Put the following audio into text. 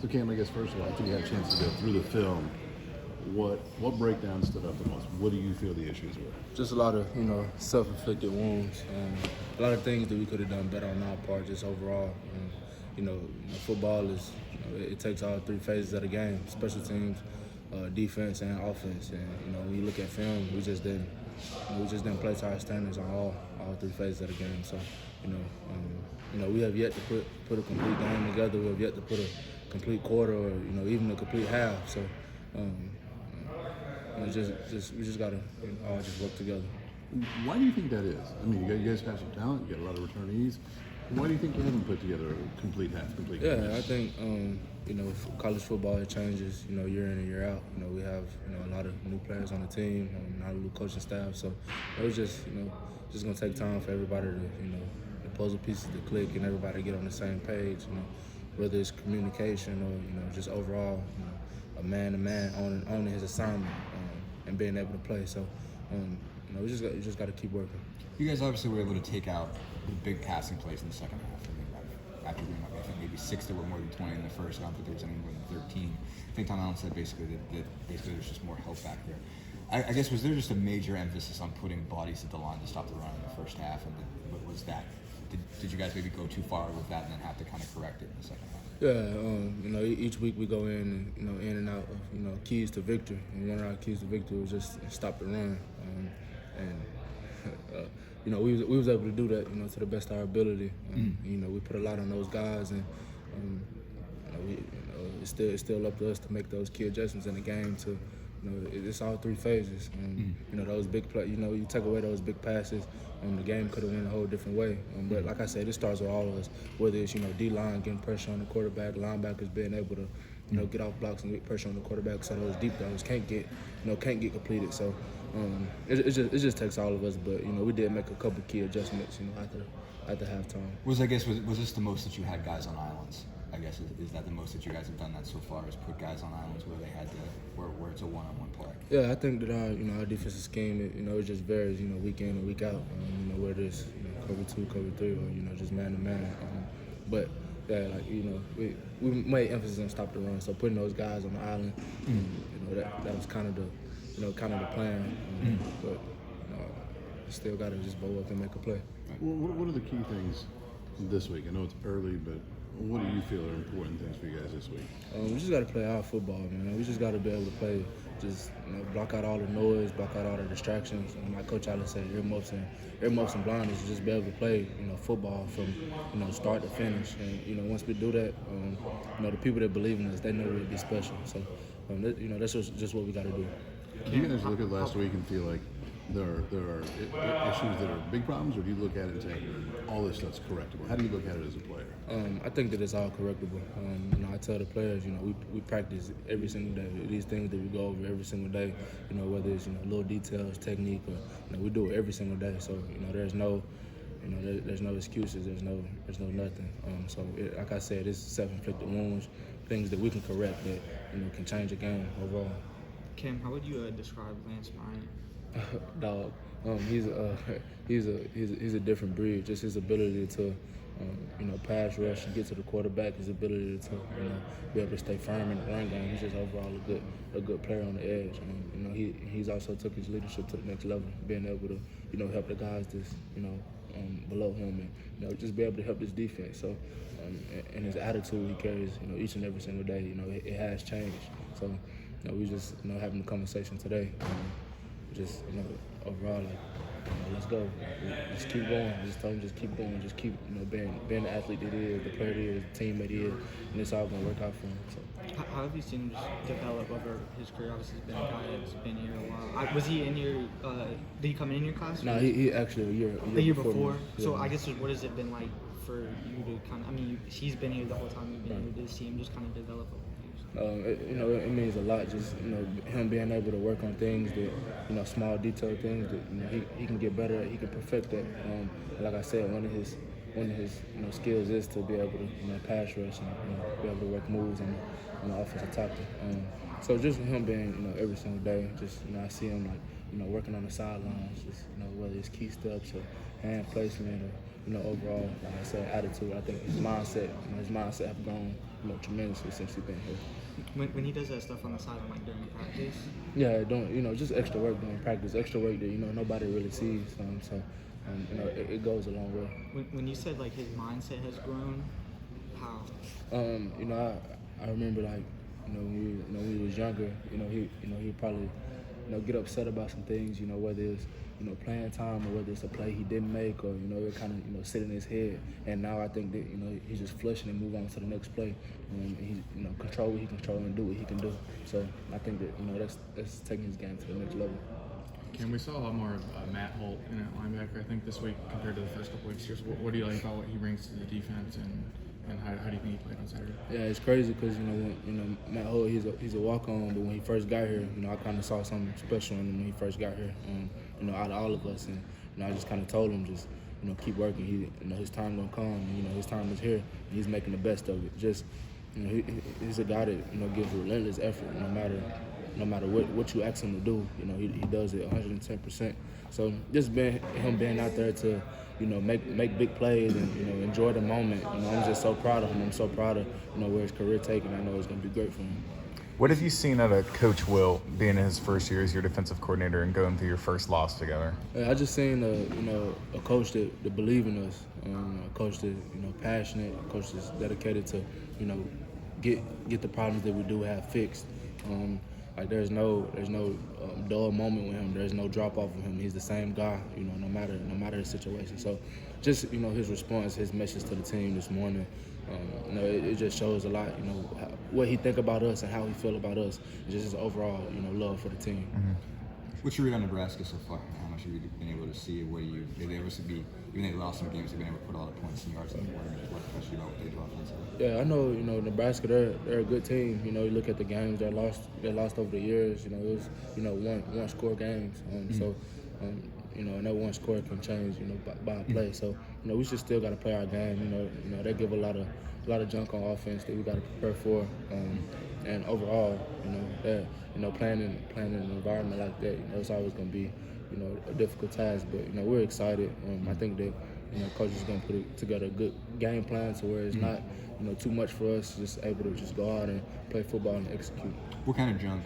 So Cam, I guess first of all, after you had a chance to go through the film, what breakdown stood out the most? What do you feel the issues were? Just a lot of self-inflicted wounds, a lot of things that we could have done better on our part, just overall. Football is it takes all three phases of the game: special teams, defense, and offense. And when you look at film, we just didn't play to our standards on all three phases of the game. So we have yet to put a complete game together. We have yet to put a complete quarter or even a complete half. So. We just gotta all just work together. Why do you think that is? I mean, you guys have some talent. You got a lot of returnees. Why do you think you haven't put together a complete half, complete? Yeah, I think college football, it changes. Year in and year out. We have a lot of new players on the team, not a new coaching staff. So it was just gonna take time for everybody to the puzzle pieces to click and everybody to get on the same page. Whether it's communication or just overall a man-to-man owning his assignment and being able to play. So, we just got to keep working. You guys obviously were able to take out the big passing plays in the second half. After being up, I think maybe 6 that were more than 20 in the first. I don't think there was any more than 13. I think Tom Allen said basically that there's just more help back there. I guess, was there just a major emphasis on putting bodies at the line to stop the run in the first half? And what was that? Did you guys maybe go too far with that and then have to kind of correct it in the second half? Yeah, each week we go in and out of keys to victory, and one of our keys to victory was just stop the run, we was able to do that to the best of our ability. We put a lot on those guys, and it's still up to us to make those key adjustments in the game. To it's all three phases. Those big play. You take away those big passes, the game could have went a whole different way. But like I said, it starts with all of us. Whether it's D-line getting pressure on the quarterback, linebackers being able to get off blocks and get pressure on the quarterback, so those deep throws can't get completed. So it just takes all of us. But we did make a couple key adjustments after halftime. Was this the most that you had guys on islands? I guess is that the most that you guys have done that so far, is put guys on islands where they had to where it's a one-on-one play? Yeah, I think that our defensive scheme it just varies week in and week out. Whether it's cover 2, cover 3, or just man to man. But yeah, we made emphasis on stop the run. So putting those guys on the island, that was kind of the plan. But still got to just bow up and make a play. What are the key things this week? I know it's early, but what do you feel are important things for you guys this week? We just got to play our football, man. We just got to be able to play, just block out all the noise, block out all the distractions. My coach always said earmuffs and blinders. Just be able to play, football from start to finish. And once we do that, the people that believe in us, they know we'll be special. So that's just what we got to do. Do you guys look at last week and feel like there are issues that are big problems, or do you look at it and say all this stuff's correctable? How do you look at it as a player? I think that it's all correctable. I tell the players, we practice every single day. These things that we go over every single day, whether it's little details, technique, or we do it every single day. So there's no excuses. There's no nothing. Like I said, it's self-inflicted wounds, things that we can correct that can change the game overall. Kim, how would you describe Lance Bryant? Dog. He's a different breed. Just his ability to pass rush and get to the quarterback, his ability to be able to stay firm in the run game. He's just overall a good player on the edge. He's also took his leadership to the next level, being able to help the guys that's below him and just be able to help his defense. So and his attitude he carries each and every single day. It has changed. So we just having the conversation today. Just overall, let's go. Just keep going. Just tell him, just keep going. Just keep being the athlete that he is, the player he is, the teammate he is, and it's all gonna work out for him. So. How have you seen him just develop over his career? Obviously, he's been a guy that's been here a while. Was he in your? Did he come in your class? No, he actually a year before. Yeah. So I guess what has it been like for you to kind of? I mean, he's been here the whole time. You've been here to see him just kind of develop. It means a lot. Just him being able to work on things that small detailed things that he can get better at. He can perfect that. Like I said, one of his skills is to be able to pass rush and be able to work moves on the offensive tackle. So just him being every single day, just I see him working on the sidelines, just whether it's key steps or hand placement overall, like I said, attitude. I think his mindset, his mindset have grown, tremendously since he's been here. When he does that stuff on the sideline, like during practice. Yeah, doing, just extra work during practice, extra work that, nobody really sees. It goes a long way. When you said like his mindset has grown, how? I remember like, when we was younger, he'd probably, get upset about some things, whether it's, playing time or whether it's a play he didn't make or, it kind of, sit in his head. And now I think that, he's just flushing and move on to the next play. He's, control what he can control and do what he can do. So I think that, that's taking his game to the next level. Ken, we saw a lot more of Matt Holt in at linebacker, I think, this week compared to the first couple weeks. What do you like about what he brings to the defense, and how do you think he played on Saturday? Yeah, it's crazy because Matt Holt, he's a walk-on, but when he first got here, I kind of saw something special in him when he first got here. Out of all of us, and I just kind of told him just keep working. His time gonna come. His time is here. And he's making the best of it. Just he's a guy that gives relentless effort no matter what you ask him to do. He does it 110%. So just him being out there to make big plays and enjoy the moment. I'm just so proud of him. I'm so proud of where his career taken. I know it's gonna be great for him. What have you seen out of Coach Will being in his first year as your defensive coordinator and going through your first loss together? I just seen a coach that believe in us, a coach that passionate, a coach that's dedicated to get the problems that we do have fixed. Like there's no dull moment with him. There's no drop off of him. He's the same guy, no matter the situation. So just his response, his message to the team this morning. It just shows a lot, what he think about us and how he feel about us, and just his overall, love for the team. Mm-hmm. What's your read on Nebraska so far? How much have you been able to see? They obviously even though they lost some games, they've been able to put a lot of points and yards on the board. Especially about what they do offensively. Yeah, I know, Nebraska, they're a good team. You look at the games they lost over the years. It was, one score games. And that one score can change, by a play. So, we just still got to play our game. They give a lot of junk on offense that we got to prepare for. And overall, playing in an environment like that, it's always going to be, a difficult task. But we're excited. I think that coach is going to put together a good game plan to where it's not too much for us, just able to just go out and play football and execute. What kind of junk